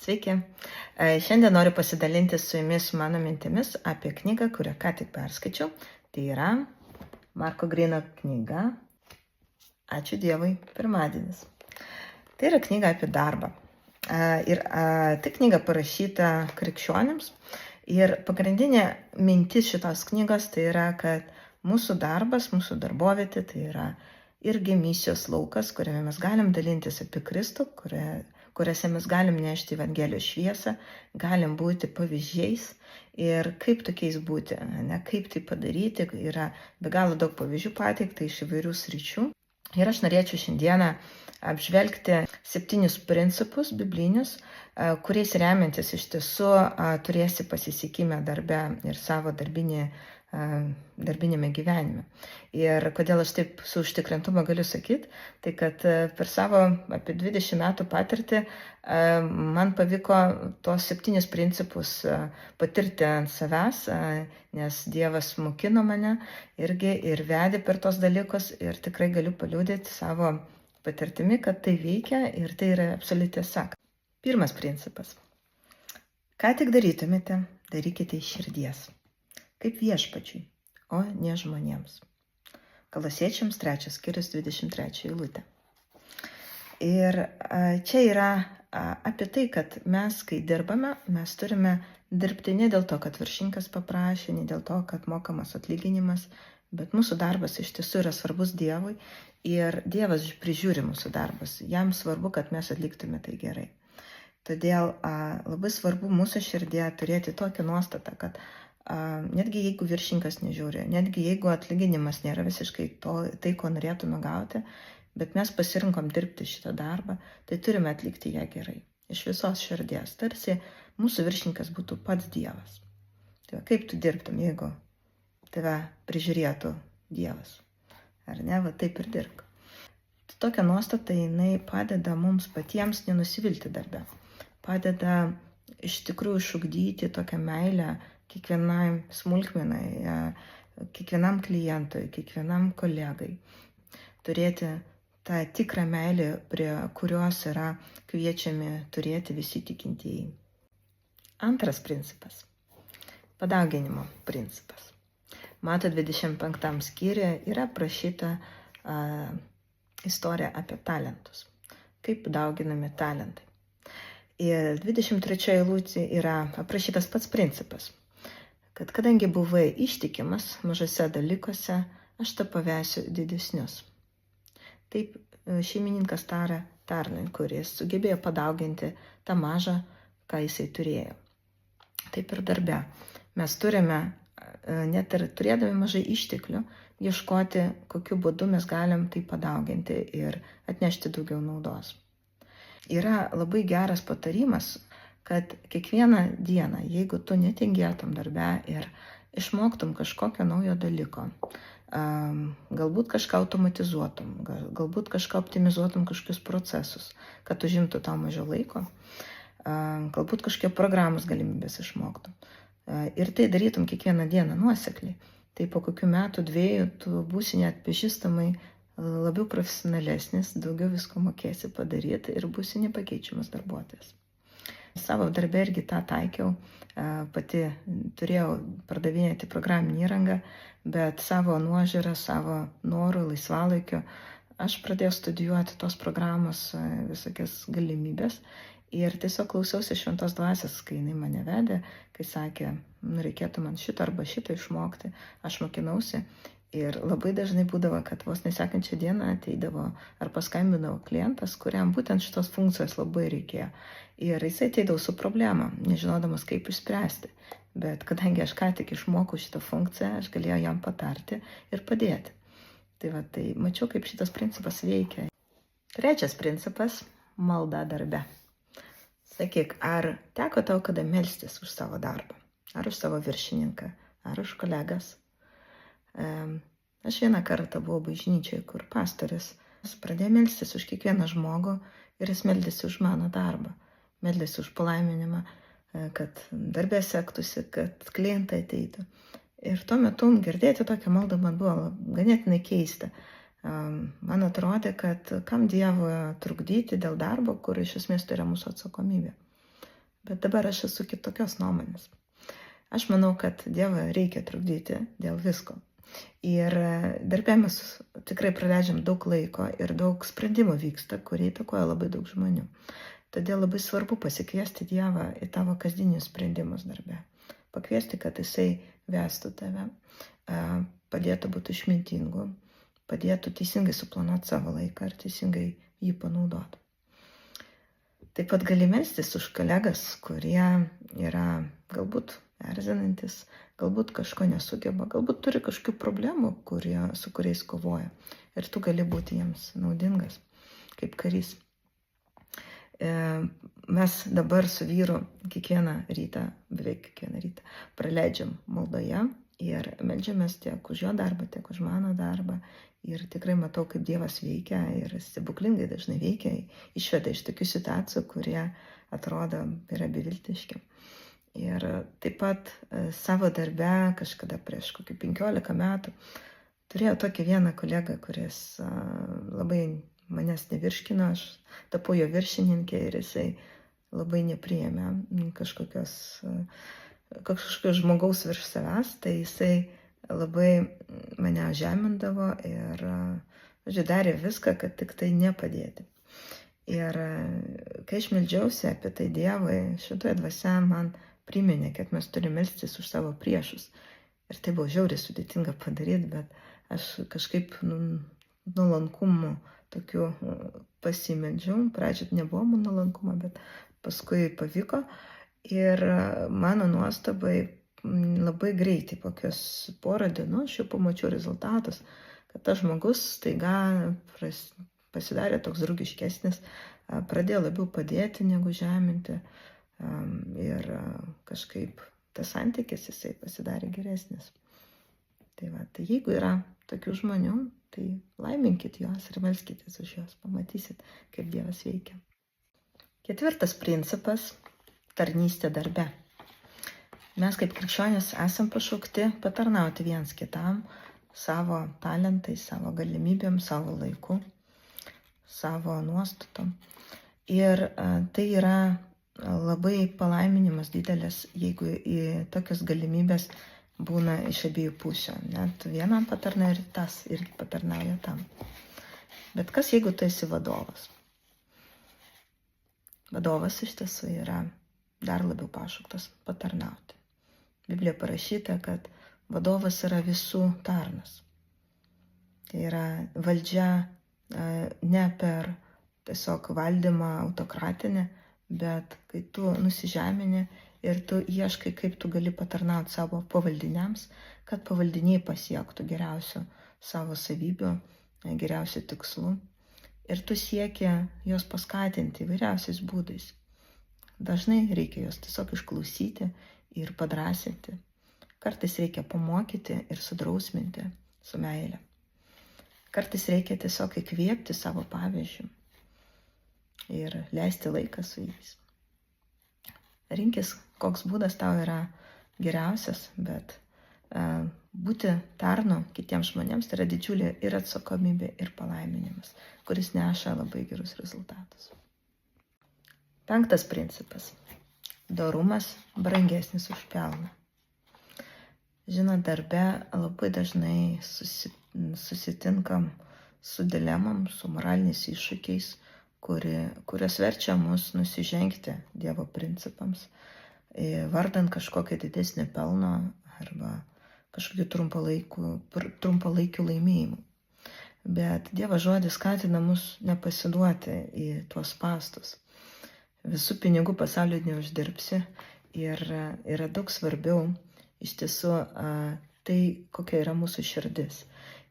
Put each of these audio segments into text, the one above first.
Sveiki. Šiandien noriu pasidalinti su jumis mano mintimis apie knygą, kurią ką tik perskaičiau. Tai yra Marko Greino knyga Ačiū Dievui, pirmadienis. Tai yra knyga apie darbą. Ir tai knyga parašyta krikščionims. Ir pagrindinė mintis šitos knygos tai yra, kad mūsų darbas, mūsų darbovietė tai yra irgi misijos laukas, kuriame mes galim dalintis apie Kristų, kuriuose mes galim nešti Evangelijos šviesą, galim būti pavyzdžiais ir kaip tokiais būti, kaip tai padaryti. Yra be galo daug pavyzdžių pateikta iš įvairių sričių. Ir aš norėčiau šiandieną apžvelgti 7 principus biblinius, kuriais remiantis iš tiesų turėsi pasisekimą darbe ir savo darbinėme gyvenime. Ir kodėl aš taip su užtikrintumu galiu sakyti, tai kad per savo apie 20 metų patirtį man pavyko tos 7 principus patirti ant savęs, nes Dievas mokino mane irgi ir vedė per tos dalykus ir tikrai galiu paliudyti savo patirtimi, kad tai veikia ir tai yra absoliuti tiesa. Pirmas principas. Ką tik darytumėte, darykite iš širdies. Kaip viešpačiui, o ne žmonėms. Kolosiečiams 3 skyrius 23 eilutė. Ir čia yra apie tai, kad mes, kai dirbame, mes turime dirbti ne dėl to, kad viršininkas paprašė, ne dėl to, kad mokamas atlyginimas, bet mūsų darbas iš tiesų yra svarbus Dievui ir Dievas prižiūri mūsų darbus. Jam svarbu, kad mes atliktume tai gerai. Todėl labai svarbu mūsų širdėje turėti tokią nuostatą, kad netgi jeigu viršininkas nežiūri, netgi jeigu atlyginimas nėra visiškai tai, ko norėtume gauti, bet mes pasirinkom dirbti šitą darbą, tai turime atlikti ją gerai. Iš visos širdies. Tarsi mūsų viršininkas būtų pats Dievas. Tai kaip tu dirbtum, jeigu tave prižiūrėtų Dievas? Ar ne? Va taip ir dirbk. Tokia nuostata, jinai padeda mums patiems nenusivilti darbe. Padeda iš tikrųjų išugdyti tokią meilę kiekvienai smulkmenai, kiekvienam klientui, kiekvienam kolegai. Turėti tą tikrą meilę, prie kurios yra kviečiami turėti visi tikintieji. Antras principas. Padauginimo principas. Mato 25 skyriuje yra aprašyta istorija apie talentus. Kaip dauginami talentai. Ir 23 eilutė yra aprašytas pats principas. Kad kadangi buvai ištikimas mažose dalykuose, aš tau pavesiu didesnius. Taip šeimininkas tarė tarnui, kuris sugebėjo padauginti tą mažą, ką jisai turėjo. Taip ir darbe. Mes turime, net ir turėdami mažai išteklių, ieškoti, kokiu būdu mes galim tai padauginti ir atnešti daugiau naudos. Yra labai geras patarimas, kad kiekvieną dieną, jeigu tu netingėtum darbe ir išmoktum kažkokio naujo dalyko, galbūt kažką automatizuotum, galbūt kažką optimizuotum kažkokius procesus, kad užimtų tau mažiau laiko, galbūt kažkokie programos galimybės išmoktum. Ir tai darytum kiekvieną dieną nuosekliai. Tai po kokių metų, 2 tu būsi net pažįstamai labiau profesionalesnis, daugiau visko mokėsi padaryti ir būsi nepakeičiamas darbuotojas. Savo darbę irgi tą taikiau, pati turėjau pardavinėti programinį įrangą, bet savo nuožiūrą, savo norų, laisvalaikio, aš pradėjau studijuoti tos programos visokias galimybės ir tiesiog klausiausi šventos dvasios, kai jinai mane vedė, kai sakė, reikėtų man šitą arba šitą išmokti, aš mokinausi. Ir labai dažnai būdavo, kad vos nesekančią dieną ateidavo ar paskambindavo klientas, kuriam būtent šitos funkcijos labai reikėjo. Ir jisai ateidavo su problema, nežinodamas kaip išspręsti. Bet kadangi aš ką tik išmokau šitą funkciją, aš galėjau jam patarti ir padėti. Tai mačiau, kaip šitas principas veikia. Trečias principas – malda darbe. Sakyk, ar teko tau kada melstis už savo darbą? Ar už savo viršininką? Ar už kolegas? Aš vieną kartą buvau bažnyčioje, kur pastoris pradėjo melstis už kiekvieną žmogų ir jis meldėsi už mano darbą, meldėsi už palaiminimą, kad darbė sektųsi, kad klientai ateitų. Ir tuo metu girdėti tokią maldą man buvo ganėtinai keista. Man atrodė, kad kam Dievui trukdyti dėl darbo, kur iš esmės tai yra mūsų atsakomybė. Bet dabar aš esu kitokios nuomonės. Aš manau, kad Dievą reikia trukdyti dėl visko. Ir darbė mes tikrai praleidžiam daug laiko ir daug sprendimų vyksta, kurie įtakoja labai daug žmonių. Todėl labai svarbu pasikviesti Dievą į tavo kasdienius sprendimus darbe. Pakviesti, kad Jisai vestų tave, padėtų būti išmintingu, padėtų teisingai suplanuoti savo laiką ir teisingai jį panaudoti. Taip pat gali melstis už kolegas, kurie yra galbūt erzinantis, galbūt kažko nesugeba, galbūt turi kažkokių problemų, su kuriais kovoja. Ir tu gali būti jiems naudingas, kaip karys. Mes dabar su vyru beveik kiekvieną rytą praleidžiam maldoje ir meldžiamės tiek už jo darbą, tiek už mano darbą. Ir tikrai matau, kaip Dievas veikia ir stebuklingai dažnai veikia, išveda iš tokių situacijų, kurie atrodo yra beviltiški. Ir taip pat savo darbe kažkada prieš kokį 15 metų turėjau tokį vieną kolegą, kuris labai manęs nevirškino, aš tapau jo viršininkė ir jisai labai nepriėmė kažkokios žmogaus virš savęs, tai jisai labai mane žemindavo ir darė viską, kad tik tai nepadėti. Ir kai aš meldžiausi apie tai Dievui, šitoje dvasia man priminė, kad mes turime melstis už savo priešus. Ir tai buvo žiauriai sudėtinga padaryti, bet aš kažkaip nuolankumu tokiu pasimeldžiau. Pradžioj nebuvo nuolankumo, bet paskui pavyko. Ir mano nuostabai labai greitai, kokios porą dienų, aš jau pamačiau rezultatus, kad tas žmogus staiga pasidarė toks draugiškesnis, pradėjo labiau padėti negu žeminti ir kažkaip tas santykis jisai pasidarė geresnis. Tai jeigu yra tokių žmonių, tai laiminkit juos ir melskitės už juos, pamatysit, kaip Dievas veikia. 4. principas – tarnystė darbe. Mes kaip krikščionys esam pašaukti patarnauti viens kitam savo talentais, savo galimybėm, savo laiku, savo nuostatom. Ir tai yra labai palaiminimas didelis, jeigu į tokias galimybės būna iš abiejų pusių. Net vienam patarnauja ir tas irgi patarnauja tam. Bet kas jeigu tu esi vadovas? Vadovas iš tiesų yra dar labiau pašauktas patarnauti. Biblijoje parašyta, kad vadovas yra visų tarnas. Tai yra valdžia ne per tiesiog valdymą autokratinę, bet kai tu nusižemini ir tu ieškai, kaip tu gali patarnauti savo pavaldiniams, kad pavaldiniai pasiektų geriausių savo savybių, geriausių tikslų. Ir tu sieki juos paskatinti įvairiausiais būdais. Dažnai reikia juos tiesiog išklausyti ir padrąsinti. Kartais reikia pamokyti ir sudrausminti su meile. Kartais reikia tiesiog įkvėpti savo pavyzdžių ir leisti laiką su jais. Rinkis, koks būdas tau yra geriausias, bet būti tarnu kitiems žmonėms tai yra didžiulė ir atsakomybė, ir palaiminimas, kuris neša labai gerus rezultatus. 5. principas. Dorumas brangesnis už pelną. Žinot, darbe labai dažnai susitinkam su dilemom, su moraliniais iššūkiais, kurios verčia mus nusižengti Dievo principams, vardant kažkokią didesnį pelną arba kažkokių trumpalaikių laimėjimų. Bet Dievo žodis skatina mus nepasiduoti į tuos spąstus. Visų pinigų pasaulyje neuždirbsi ir yra daug svarbiau iš tiesų tai, kokia yra mūsų širdis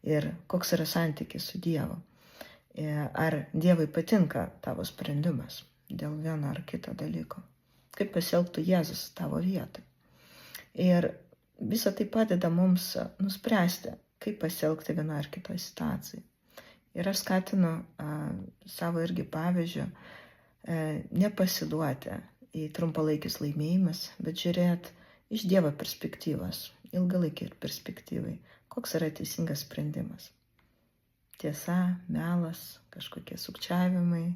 ir koks yra santykis su Dievu. Ar Dievui patinka tavo sprendimas dėl vieno ar kito dalyko. Kaip pasielgtų Jėzus tavo vietoj. Ir visą tai padeda mums nuspręsti, kaip pasielgti vienoje ar kitoje situacijoje. Ir aš skatinu savo irgi pavyzdžių nepasiduoti į trumpalaikius laimėjimus, bet žiūrėti iš Dievo perspektyvos, ilgalaikiai perspektyvai, koks yra teisingas sprendimas. Tiesa, melas, kažkokie sukčiavimai,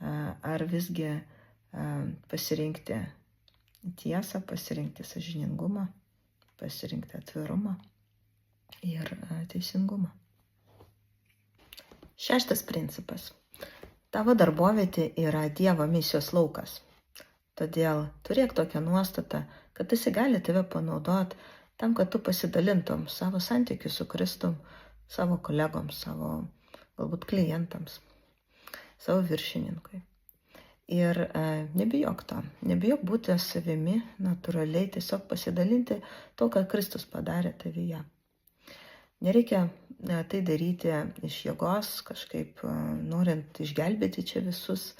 ar visgi pasirinkti tiesą, pasirinkti sąžiningumą, pasirinkti atvirumą ir teisingumą. 6 principas. Tavo darbovietė yra Dievo misijos laukas. Todėl turėk tokią nuostatą, kad jis gali tave panaudoti tam, kad tu pasidalintum savo santykių su Kristum, savo kolegoms, savo galbūt klientams, savo viršininkui. Ir nebijok to, nebijok būti savimi, natūraliai tiesiog pasidalinti to, ką Kristus padarė tavyje. Nereikia tai daryti iš jėgos, kažkaip norint išgelbėti čia visus,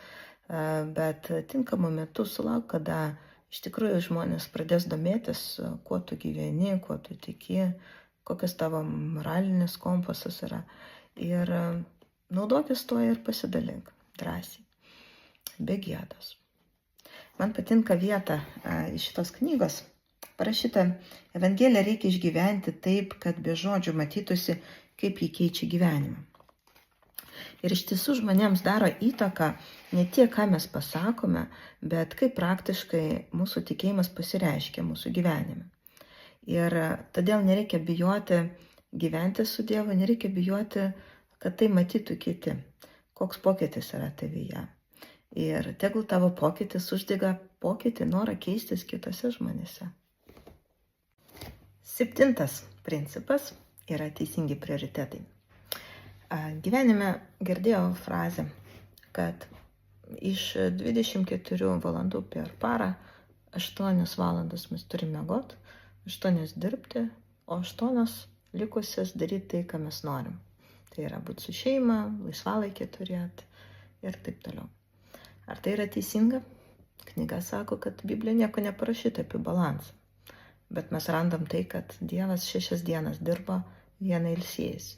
bet tinkamu metu sulauk, kada iš tikrųjų žmonės pradės domėtis, kuo tu gyveni, kuo tu tiki, kokias tavo moralinis kompasas yra. Ir naudokis tuo ir pasidalink drąsiai, be gėdos. Man patinka vieta iš šitos knygos. Parašyta, Evangeliją reikia išgyventi taip, kad be žodžių matytųsi, kaip jį keičia gyvenimą. Ir iš tiesų žmonėms daro įtaką ne tiek, ką mes pasakome, bet kaip praktiškai mūsų tikėjimas pasireiškia mūsų gyvenime. Ir todėl nereikia bijoti gyventi su Dievu, nereikia bijoti, kad tai matytų kiti, koks pokytis yra tavyje. Ir tegul tavo pokytis uždega pokytį, norą keistis kitose žmonėse. 7 principas yra teisingi prioritetai. Gyvenime girdėjau frazę, kad iš 24 valandų per parą 8 valandas mes turime miegoti, 8 dirbti, o 8 likusias daryti tai, ką mes norim. Tai yra būti su šeima, laisvalaikį turėti ir taip toliau. Ar tai yra teisinga? Knyga sako, kad Biblija nieko neparašyta apie balansą. Bet mes randam tai, kad Dievas 6 dienas dirbo, vieną ilsėjęs.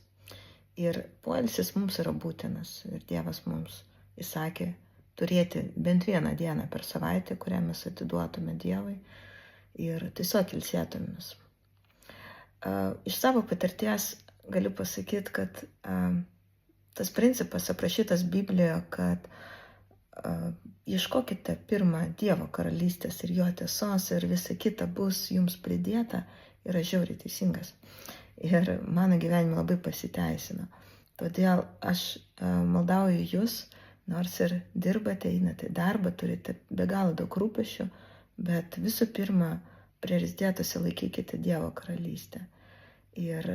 Ir poilsis mums yra būtinas. Ir Dievas mums įsakė turėti bent vieną dieną per savaitę, kurią mes atiduotume Dievui ir tiesiog ilsėtumės. Iš savo patirties galiu pasakyti, kad tas principas aprašytas Biblijoje, kad ieškokite pirmą Dievo karalystės ir jo tiesos ir visa kita bus jums pridėta, yra žiauriai teisingas. Ir mano gyvenime labai pasiteisino. Todėl aš maldauju jūs, nors ir dirbate, einate į darbą, turite be galo daug rūpesčių, bet visų pirma, prioritėtuose laikykite Dievo karalystę. Ir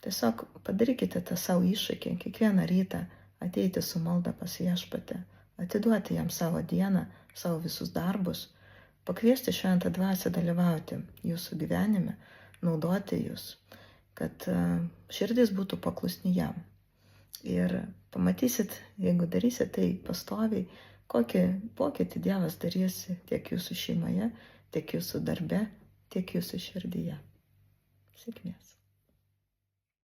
tiesiog padarykite tą savo iššūkį, kiekvieną rytą ateiti su malda pas Viešpatį, atiduoti jam savo dieną, savo visus darbus, pakviesti Šventą Dvasią dalyvauti jūsų gyvenime, naudoti jūs, kad širdis būtų paklusni jam. Ir pamatysit, jeigu darysit tai pastoviai, kokį pokytį Dievas darys tiek jūsų šeimoje, tiek jūsų darbe, tiek jūsų širdyje. Sėkmės.